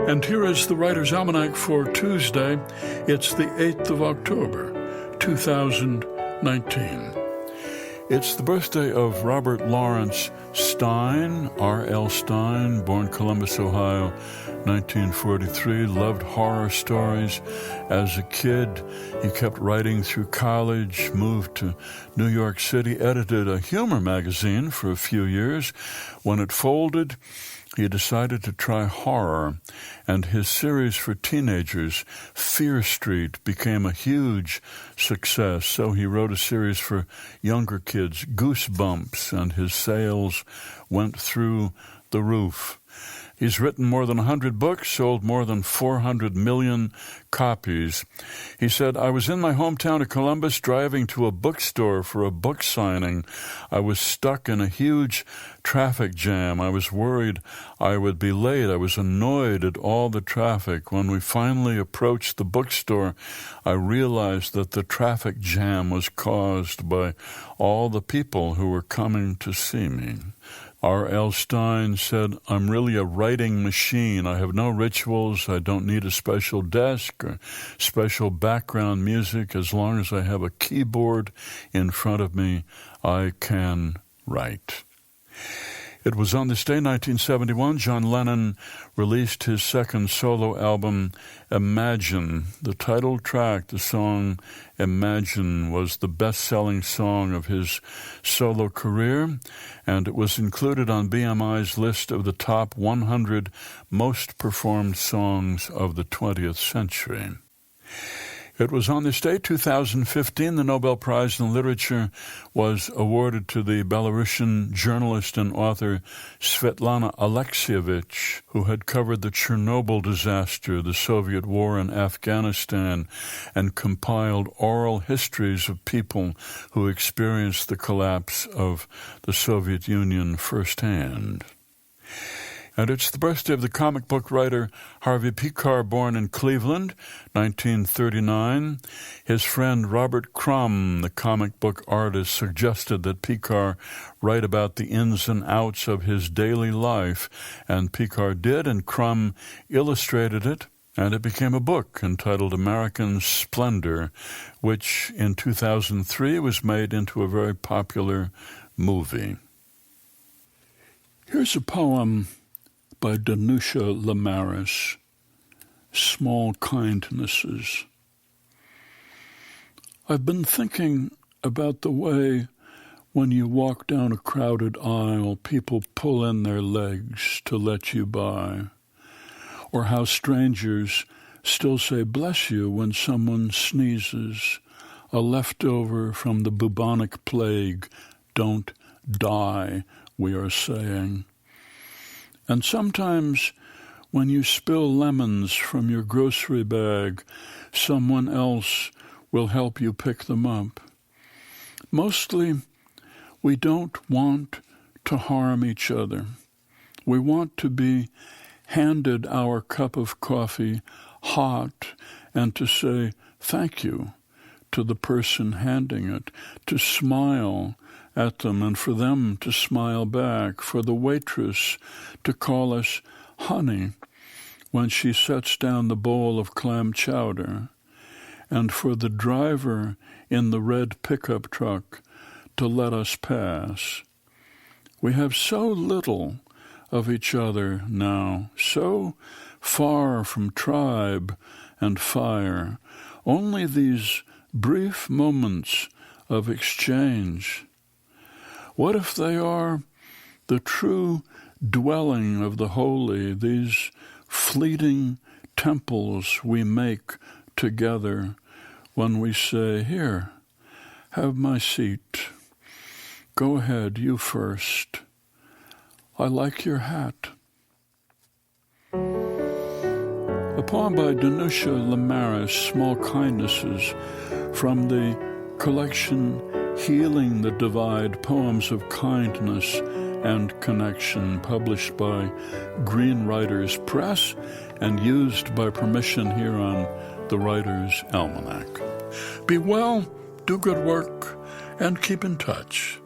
And here is the Writer's Almanac for Tuesday. It's the 8th of October, 2019. It's the birthday of Robert Lawrence Stein, R.L. Stein, born Columbus, Ohio, 1943, loved horror stories. As a kid, he kept writing through college, moved to New York City, edited a humor magazine for a few years. When it folded, he decided to try horror, and his series for teenagers, Fear Street, became a huge success. So he wrote a series for younger kids, Goosebumps, and his sales went through the roof. He's written more than 100 books, sold more than 400 million copies. He said, "I was in my hometown of Columbus driving to a bookstore for a book signing. I was stuck in a huge traffic jam. I was worried I would be late. I was annoyed at all the traffic. When we finally approached the bookstore, I realized that the traffic jam was caused by all the people who were coming to see me." R.L. Stein said, "I'm really a writing machine. I have no rituals. I don't need a special desk or special background music. As long as I have a keyboard in front of me, I can write." It was on this day, 1971, John Lennon released his second solo album, Imagine. The title track, the song Imagine, was the best-selling song of his solo career, and it was included on BMI's list of the top 100 most performed songs of the 20th century. It was on this day, 2015, the Nobel Prize in Literature was awarded to the Belarusian journalist and author Svetlana Alexievich, who had covered the Chernobyl disaster, the Soviet war in Afghanistan, and compiled oral histories of people who experienced the collapse of the Soviet Union firsthand. And it's the birthday of the comic book writer Harvey Pekar, born in Cleveland, 1939. His friend Robert Crumb, the comic book artist, suggested that Pekar write about the ins and outs of his daily life, and Pekar did, and Crumb illustrated it, and it became a book entitled American Splendor, which in 2003 was made into a very popular movie. Here's a poem by Danusha Lamaris, Small Kindnesses. I've been thinking about the way when you walk down a crowded aisle, people pull in their legs to let you by, or how strangers still say bless you when someone sneezes, a leftover from the bubonic plague. Don't die, we are saying. And sometimes when you spill lemons from your grocery bag, someone else will help you pick them up. Mostly, we don't want to harm each other. We want to be handed our cup of coffee hot and to say thank you to the person handing it, to smile at them and for them to smile back, for the waitress to call us honey when she sets down the bowl of clam chowder, and for the driver in the red pickup truck to let us pass. We have so little of each other now, so far from tribe and fire, only these brief moments of exchange. What if they are the true dwelling of the holy, these fleeting temples we make together when we say, here, have my seat. Go ahead, you first. I like your hat. A poem by Danusha Lamaris, Small Kindnesses, from the collection Healing the Divide, Poems of Kindness and Connection, published by Green Writers Press and used by permission here on the Writer's Almanac. Be well, do good work, and keep in touch.